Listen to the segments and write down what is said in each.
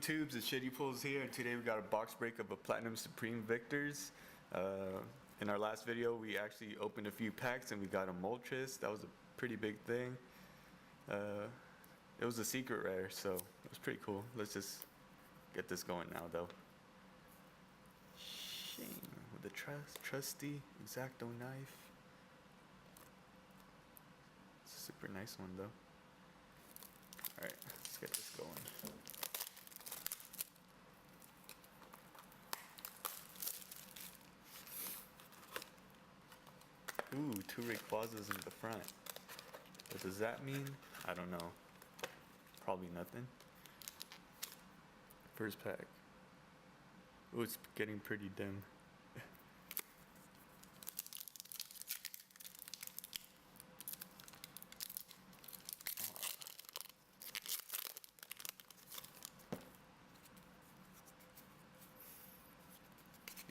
YouTubes, it's Shitty Pulls here, and today we got a box break of a Platinum Supreme Victors. In our last video, we actually opened a few packs and we got a Moltres. That was a pretty big thing. It was a secret rare, so it was pretty cool. Let's just get this going now, though. Shane with the trusty X-Acto knife. It's a super nice one, though. Alright, let's get this going. Ooh, 2 Rayquazas in the front. What does that mean? I don't know. Probably nothing. First pack. Ooh, it's getting pretty dim.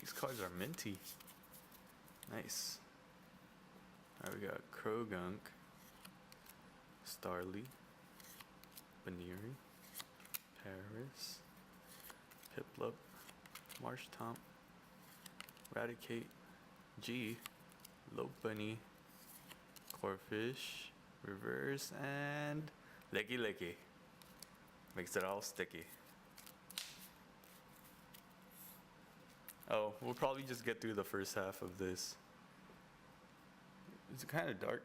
These cards are minty. Nice. Alright, we got Krogunk, Starly, Baneri, Paris, Piplup, Marshtomp, Raticate, G, Lopunny, Corphish, Reverse, and Licky. Makes it all sticky. Oh, we'll probably just get through the first half of this. It's kind of dark.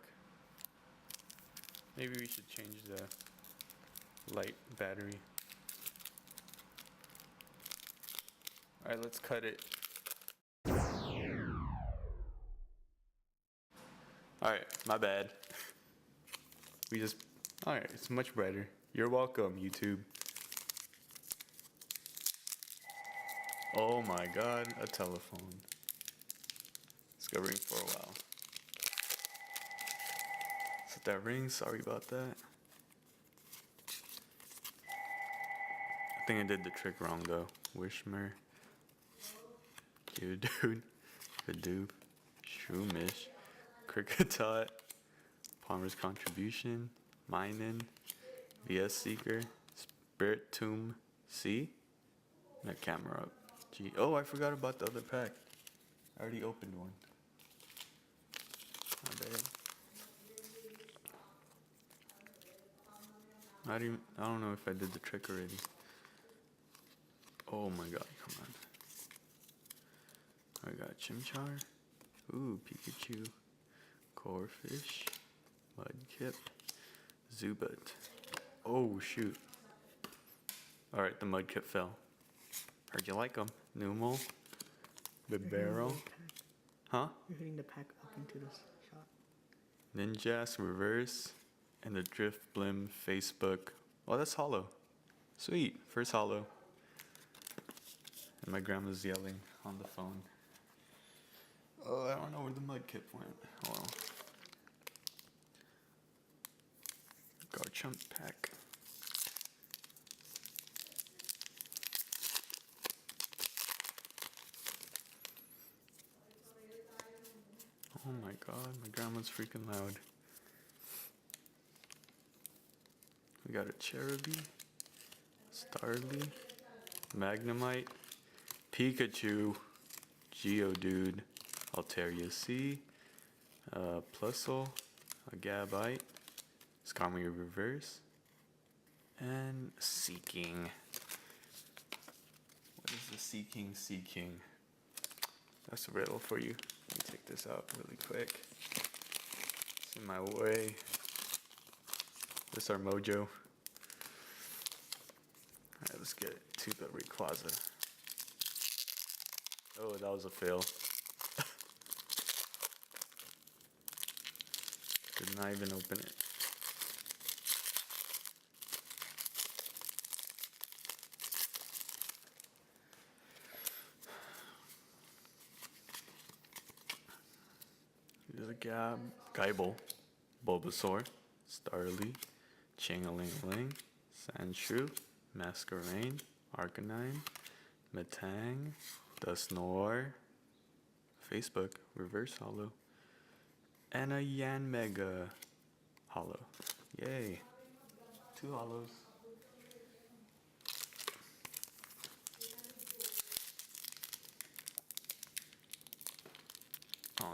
Maybe we should change the light battery. Alright, let's cut it. Alright, my bad. Alright, it's much brighter. You're welcome, YouTube. Oh my god, a telephone. It's gonna ring for a while. Let that ring, sorry about that. I think I did the trick wrong though. Wishmer, Geodude, Hadoop, Shroomish, Kricketot, Palmer's Contribution, Minun, VS Seeker, Spiritomb C, that camera up. Gee, oh, I forgot about the other pack. I already opened one. My bad. I don't know if I did the trick already. Oh my god, come on. I got Chimchar. Ooh, Pikachu. Corphish. Mudkip. Zubat. Oh shoot. Alright, the Mudkip fell. Heard you like them. Numel. Bibero. Huh? You're hitting the pack up into this shot. Ninjask Reverse. And the Drift Blim Facebook. Oh, that's hollow. Sweet. First hollow. And my grandma's yelling on the phone. Oh, I don't know where the Mudkip went. Oh well. Garchomp pack. Oh my god, my grandma's freaking loud. We got a Cherubi, Starly, Magnemite, Pikachu, Geodude, Altaria C, Plusle, a Gabite, Skarmory Reverse, and Seeking. What is the Seeking? That's a riddle for you. Let me take this out really quick. It's in my way. This is our mojo. Alright, let's get it to the Rayquaza. Oh, that was a fail. Did not even open it. Here's a Gaible, Bulbasaur, Starly, Ching-a-ling-a-ling, Sandshrew, Masquerain, Arcanine, Metang, Dusknoir, Facebook, Reverse Hollow, and a Yanmega Hollow. Yay. 2 hollows.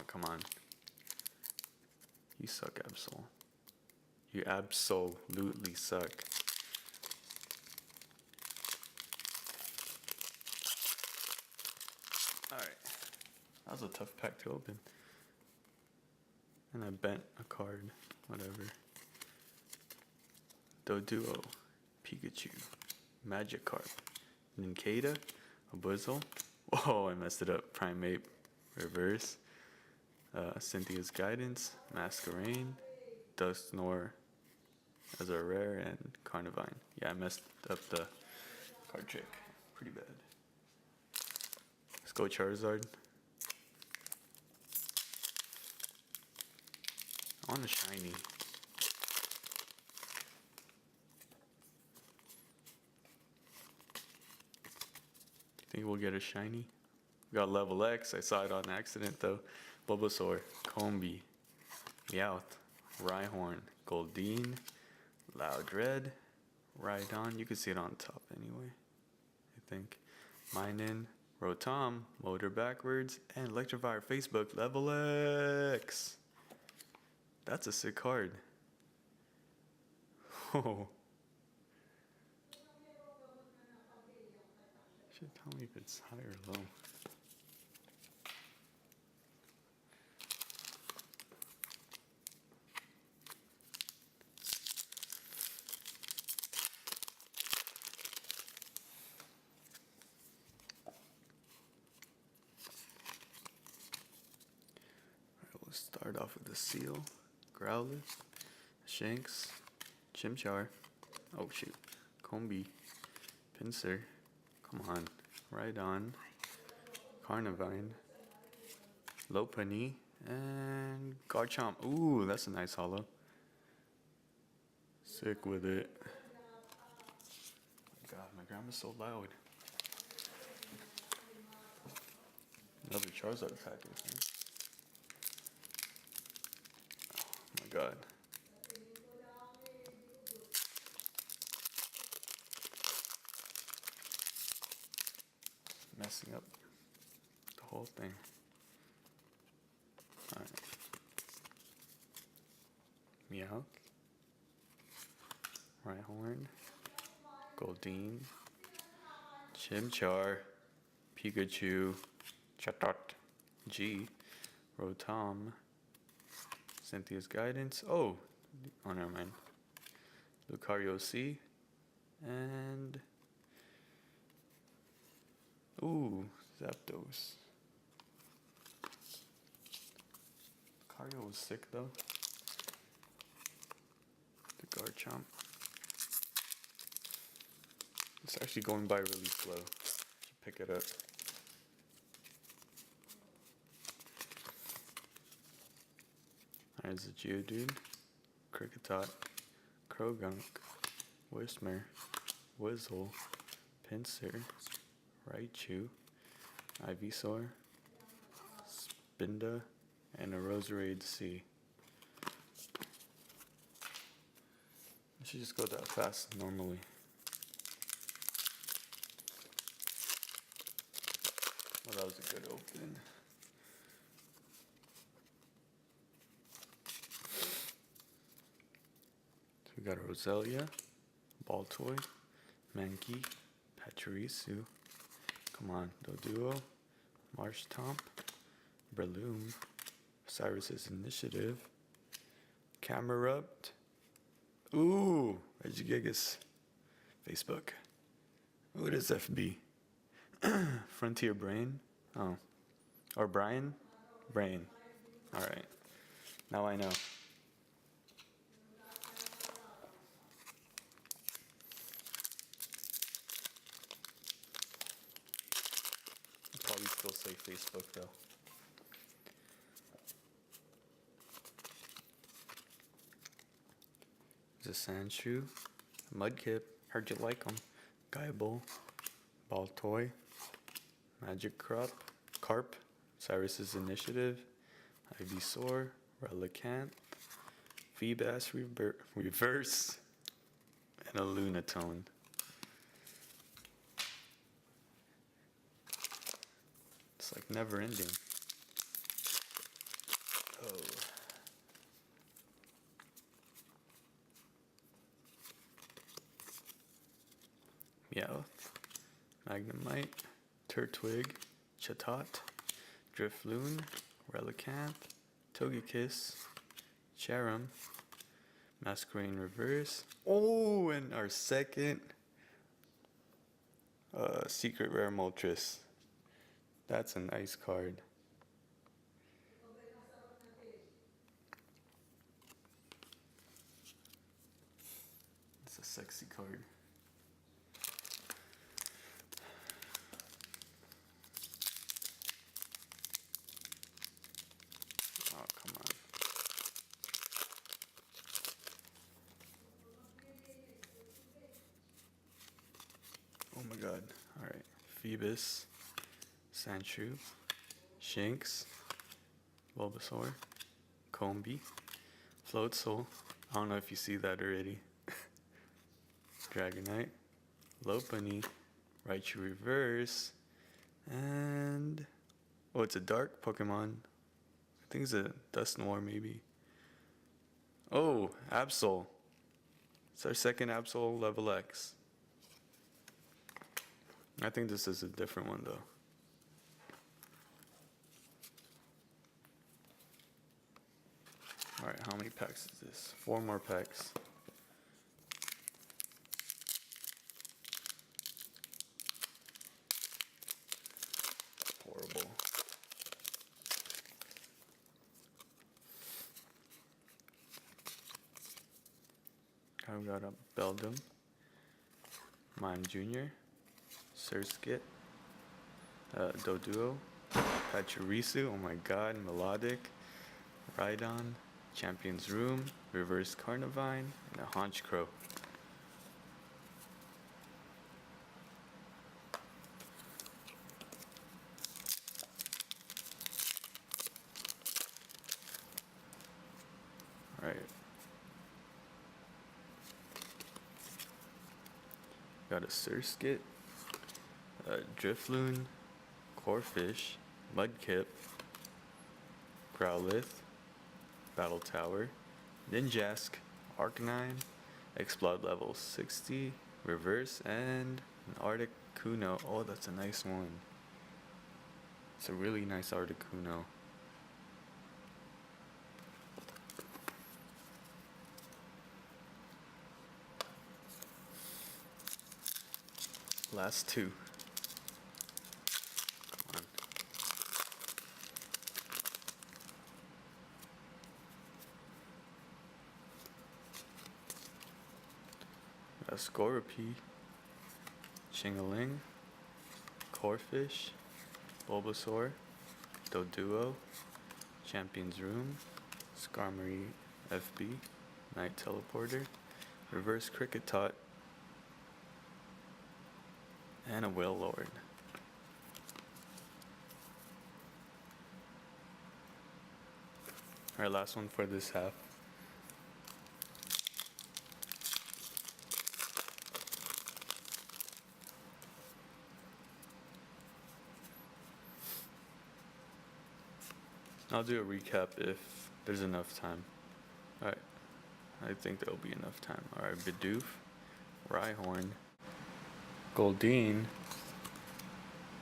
come on. You suck, Absol. You absolutely suck. Alright. That was a tough pack to open. And I bent a card. Whatever. Doduo. Pikachu. Magikarp. Nincada. A Buzzle. Whoa, I messed it up. Primeape. Reverse. Cynthia's Guidance. Masquerain. Dusknoir as a rare, and Carnivine. Yeah, I messed up the card trick. Pretty bad. Let's go Charizard. I want a shiny. Think we'll get a shiny? We got Lv.x. I saw it on accident though. Bulbasaur, Combi, Meowth, Rhyhorn, Goldeen, Loudred, Rhydon. You can see it on top anyway, I think. Minun, Rotom, Motor Backwards, and Electivire Facebook, Lv.x. That's a sick card. Oh. Should tell me if it's high or low. We'll start off with the Seal, Growlithe, Shanks, Chimchar, oh shoot, Combi, Pinsir, come on, Rhydon, Carnivine, Lopunny, and Garchomp. Ooh, that's a nice holo. Sick with it. God, my grandma's so loud. Another Charizard pack, I think. Oh my god. Messing up the whole thing. Alright. Meowth. Rhyhorn. Goldeen. Chimchar. Pikachu. Chatot. G. Rotom. Cynthia's Guidance. Oh, never mind. Lucario C. And ooh, Zapdos. Lucario was sick though. The Garchomp. It's actually going by really slow. Should pick it up. There's a Geodude, Kricketot, Krogunk, Whismur, Whizzle, Pinsir, Raichu, Ivysaur, Spinda, and a Roserade C. I should just go that fast normally. Well, that was a good open. So we got a Roselia, Baltoy, Mankey, Pachirisu, come on, Doduo, Marshtomp, Breloom, Cyrus's Initiative, Camerupt, ooh, Regigigas, Facebook, what is FB? Frontier Brain, oh, or Brian? Brain, alright, now I know. Probably still say Facebook though. There's a Sandshrew, Mudkip, heard you like them, Guyable, Baltoy, Magikarp, Carp, Cyrus's Initiative, Ivysaur, Relicanth, Feebas Reverse, and a Lunatone. It's like never ending. Magnemite, Turtwig, Chatot, Drifloon, Relicanth, Togekiss, Cherim, Masquerain Reverse. Oh, and our second Secret Rare Moltres. That's a nice card. It's a sexy card. Oh, come on. Oh my god. Alright. Phoebus, Sandshrew, Shinx, Bulbasaur, Combi, Floatzel. I don't know if you see that already. Dragonite, Lopunny, Raichu Reverse, and oh, it's a dark Pokemon. I think it's a Dusknoir maybe. Oh, Absol. It's our second Absol level X. I think this is a different one though. Alright, how many packs is this? 4 more packs. Horrible. I've got a Beldum, Mime Jr., Surskit, Doduo, Pachirisu, oh my god, Melodic, Rhydon, Champion's Room, Reverse Carnivine, and a Honchkrow. Alright. Got a Surskit, Drifloon, Corphish, Mudkip, Growlithe, Battle Tower, Ninjask, Arcanine, Explode level 60, Reverse, and an Articuno. Oh, that's a nice one. It's a really nice Articuno. Last two. Come on. A Scorpy, Chingaling, Corphish, Bulbasaur, Doduo, Champion's Room, Skarmory FB, Night Teleporter, Reverse Kricketot, and a Wailord. Alright, last one for this half. I'll do a recap if there's enough time. Alright, I think there'll be enough time. Alright, Bidoof, Rhyhorn, Goldeen,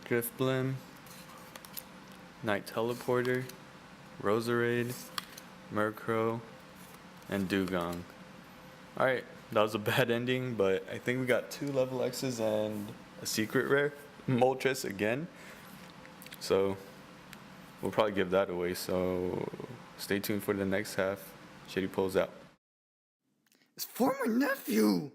Drifblim, Night Teleporter, Roserade, Murkrow, and Dugong. Alright, that was a bad ending, but I think we got 2 level X's and a secret rare. Moltres again. So we'll probably give that away. So stay tuned for the next half. Shitty pulls out. It's for my nephew!